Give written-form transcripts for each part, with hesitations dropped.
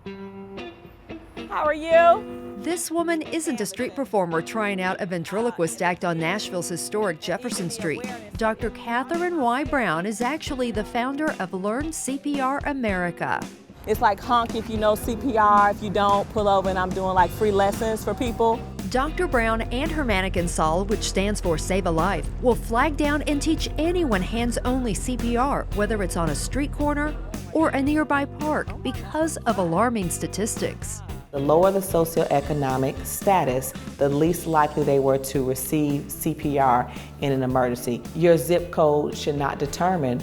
How are you? This woman isn't a street performer trying out a ventriloquist act on Nashville's historic Jefferson Street. Dr. Catherine Y. Brown is actually the founder of Learn CPR America. It's like honk if you know CPR. If you don't, pull over, and I'm doing like free lessons for people. Dr. Brown and her mannequin SAL, which stands for Save a Life, will flag down and teach anyone hands-only CPR, whether it's on a street corner or a nearby park, because of alarming statistics. The lower the socioeconomic status, the least likely they were to receive CPR in an emergency. Your zip code should not determine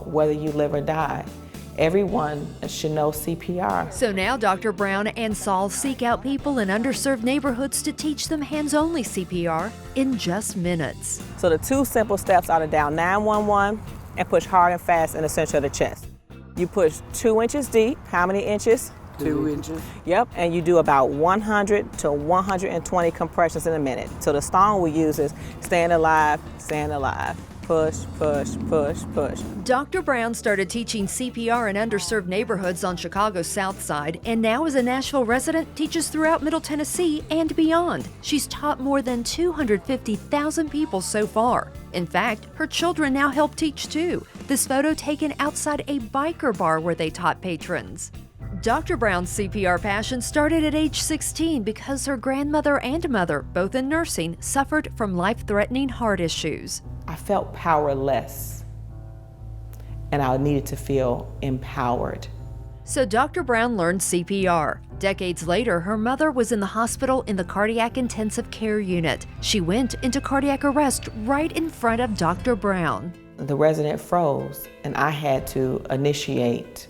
whether you live or die. Everyone should know CPR. So now Dr. Brown and Saul seek out people in underserved neighborhoods to teach them hands-only CPR in just minutes. So the two simple steps are to dial 911 and push hard and fast in the center of the chest. You push 2 inches deep. How many inches? 2 inches. Yep, and you do about 100 to 120 compressions in a minute. So the song we use is staying alive, push, push, push, push. Dr. Brown started teaching CPR in underserved neighborhoods on Chicago's South Side, and now as a Nashville resident, teaches throughout Middle Tennessee and beyond. She's taught more than 250,000 people so far. In fact, her children now help teach too. This photo taken outside a biker bar where they taught patrons. Dr. Brown's CPR passion started at age 16 because her grandmother and mother, both in nursing, suffered from life-threatening heart issues. I felt powerless, and I needed to feel empowered. So Dr. Brown learned CPR. Decades later, her mother was in the hospital in the cardiac intensive care unit. She went into cardiac arrest right in front of Dr. Brown. The resident froze, and I had to initiate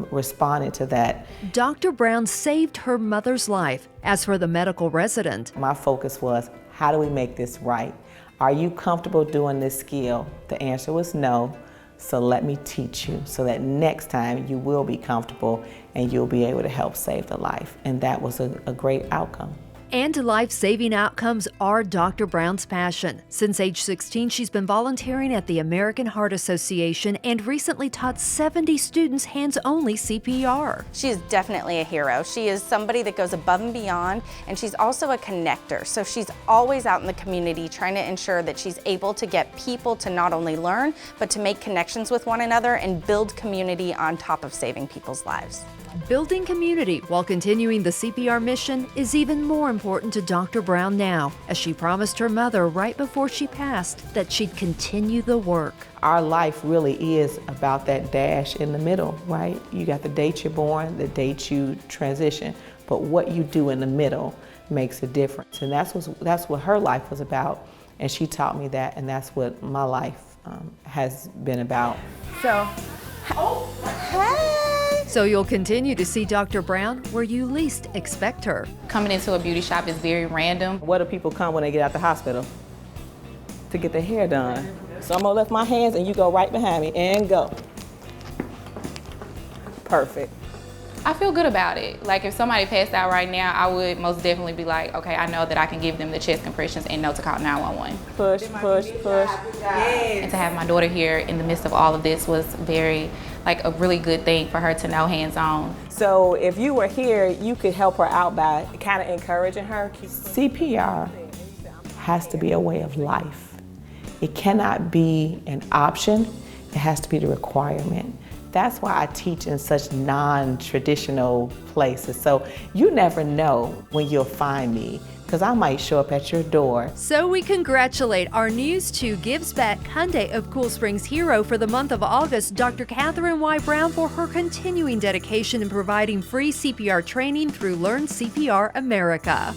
responding to that. Dr. Brown saved her mother's life. As for the medical resident, My focus was, how do we make this right? Are you comfortable doing this skill? The answer was no, so let me teach you so that next time you will be comfortable and you'll be able to help save the life. And that was a great outcome. and life-saving outcomes are Dr. Brown's passion. Since age 16, she's been volunteering at the American Heart Association and recently taught 70 students hands-only CPR. She is definitely a hero. She is somebody that goes above and beyond, and she's also a connector. So she's always out in the community trying to ensure that she's able to get people to not only learn, but to make connections with one another and build community on top of saving people's lives. Building community while continuing the CPR mission is even more important to Dr. Brown now, as she promised her mother right before she passed that she'd continue the work. Our life really is about that dash in the middle, right? You got the date you're born, the date you transition, but what you do in the middle makes a difference. And that's what her life was about, and she taught me that, and that's what my life has been about. So you'll continue to see Dr. Brown where you least expect her. Coming into a beauty shop is very random. What do people come when they get out the hospital? To get their hair done. So I'm gonna lift my hands and you go right behind me and go. Perfect. I feel good about it. Like if somebody passed out right now, I would most definitely be like, okay, I know that I can give them the chest compressions and know to call 911. Push, push, push. And to have my daughter here in the midst of all of this was like a really good thing for her to know hands-on. So if you were here, you could help her out by kind of encouraging her. CPR has to be a way of life. It cannot be an option, it has to be the requirement. That's why I teach in such non-traditional places. So you never know when you'll find me, because I might show up at your door. So we congratulate our News 2 Gives Back Hyundai of Cool Springs hero for the month of August, Dr. Catherine Y. Brown, for her continuing dedication in providing free CPR training through Learn CPR America.